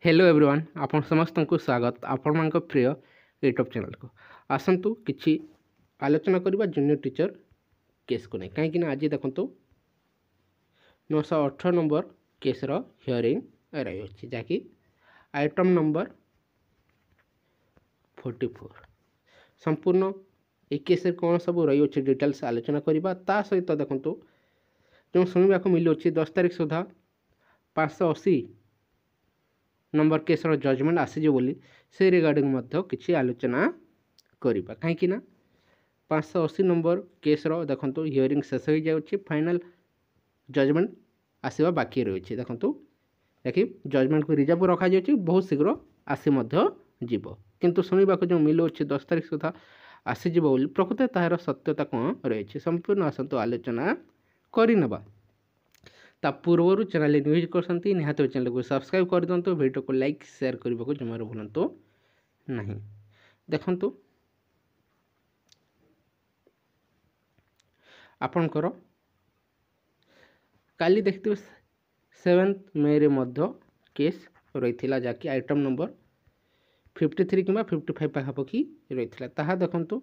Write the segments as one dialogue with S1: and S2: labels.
S1: Hello everyone आपण समस्त को स्वागत आपण मान प्रिय यूट्यूब चैनल को आसतु किछि आलोचना करबा जूनियर टीचर केस को नहीं कहीं आज देखो 918 नंबर केस रो हियरिंग रही अच्छी जहाँकि आइटम नंबर 44 संपूर्ण ये केस कौन सब रही अच्छे डिटेल्स आलोचना करबा ता सहित देखो जो शुणा मिलू 10 तारीख सुधा 580 नंबर केस रो जजमेंट आसीज बोली से रिगार्डिंग किसी आलोचना करबा कहीं 580 नंबर केस रो देखो हियरिंग शेष हो जाए फाइनल जजमेंट आसवा बाकी रही देखो देखिए जजमेंट को रिजर्व रखा जाए बहुत शीघ्र आसी जीव किंतु शुणा जो मिलू 10 तारीख सुधा आसीज बोली प्रकृत तार सत्यता कौन रही संपूर्ण आसतु आलोचना करनवा ता पूर्वर चैनल न्यूज करते निहत चैनल को सब्सक्राइब कर दिंतु वीडियो को लाइक शेयर करने को जमार भूलु नहीं देखंतु आपणकर काली देखते 7 मे रे मध्य केस रही जहाँकि आइटम नंबर 53 कि 55 पाखापाखि रही ताहा देखंतु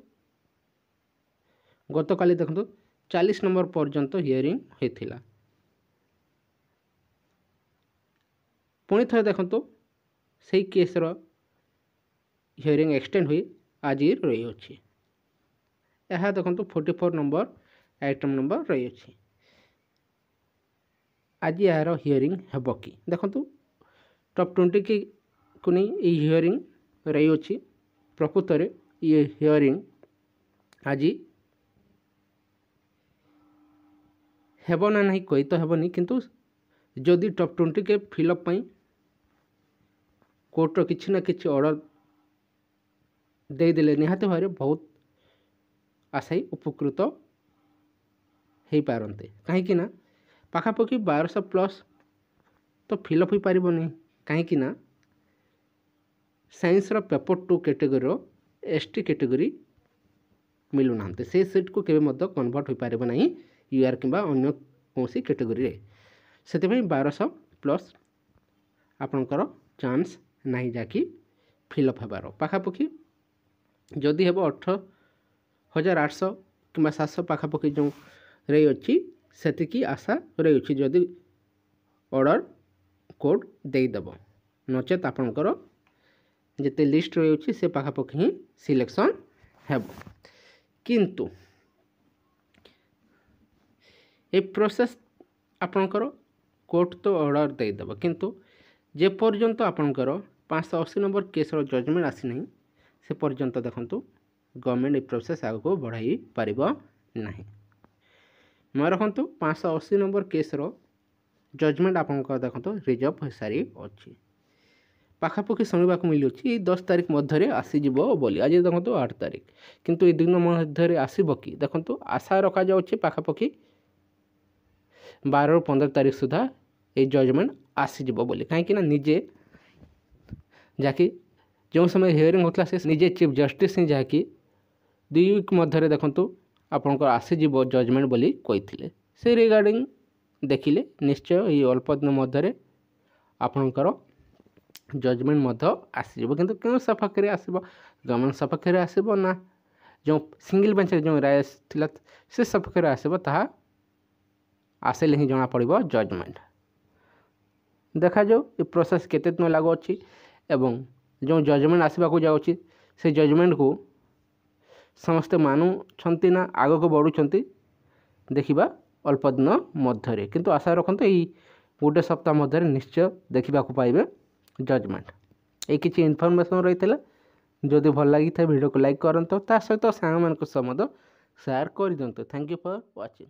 S1: गत काली देखंतु 40 नंबर पर्यंत हियरिंग होता पुणी थे देखो से केस रो हियरिंग एक्सटेंड हुई आज रही अच्छी यह देखो 44 नंबर आइटम नंबर रही अच्छी आज यार हियरिंग हेब कि देखो टॉप 20 की को नहीं ये हियरिंग रही अच्छी प्रकृत में ये हियरिंग आज हेब ना नहीं कही तो हेबनी किंतु जदि टॉप 20 के फिलअप पई कोर्टर किसी ना किसी ऑर्डर देदेले निहाती भाव बहुत आशायी उपकृत हो पारते कहीं पाखापाखि 1200 प्लस तो फिलअप हो पार नहीं कहीं साइंस रो पेपर 2 कैटेगरी एसटी कैटेगरी मिलूना से सीट को केवे कन्वर्ट हो पार नहीं यूआर कि अन्य कौन कैटेगरी से 1200 प्लस आपणकर चांस नहीं जाकि फिलअप होबार पाखापाखि जदि हे 18,800 कि 700 पाखापाखि जो रही अच्छी सेतिकी आशा रही अच्छी जदि ऑर्डर कोड देदेव नचेत आपणकर जिते लिस्ट रही अच्छी से पाखापाखि ही सिलेक्शन हेब किंतु ए प्रोसेस आपणकर कोर्ट तो ऑर्डर देदेव किंतु जे पर्यंत आपणकर 580 नंबर केस रो जजमेंट आसी नहीं से पर्यंत देखंतु गवर्नमेंट ए प्रोसेस आगो बढ़ाई पारिबो नहीं मैं रखंतु 580 नंबर केस रो जजमेंट आपणकर देखंतु रिजर्व हो सारी अच्छी पाखापाखि शुणा मिलू 10 तारीख मध्य आसीज बोली आज देखो 8 तारीख किंतु ये दिन मध्य आसब कि देखो आशा रखा जाउछि पाखापाखि 12 15 तारीख सुधा ये जजमेंट आसीज बोली कहीं निजे जहाँकि जो समय हियरिंग होता से निजे चीफ जस्टिस ही जहाँकि 2 वीक मध्य देखो आपंकर आसीज जजमेंट बोली कही से रिगार्डिंग देखिले निश्चय ये अल्प दिन मध्य आपणकर जजमेंट मध्य आसीज किंतु क्यों सपक्ष आसब गवर्नमेंट सपक्ष आसब ना जो सिंगल बेंच जो राय थिला से सपक्ष आसब ताहा आसिले ही जना पड़िबो जजमेंट देखा जाओ ये प्रोसेस केते दिन लागो अच्छी एवं जो जजमेंट आसवा को जाऊँगी से जजमेंट को समस्ते मानुंट ना आग को बढ़ुंट देखा अल्प दिन मध्य किंतु आशा रखते ये गोटे सप्ताह मध्य निश्चय देखा पाइबे जजमेंट ये किसी इनफॉरमेशन रही है जदि भल लगी था वीडियो को लाइक करते सहित सांग मान शेयर कर दिंतु थैंक यू फॉर वाचिंग।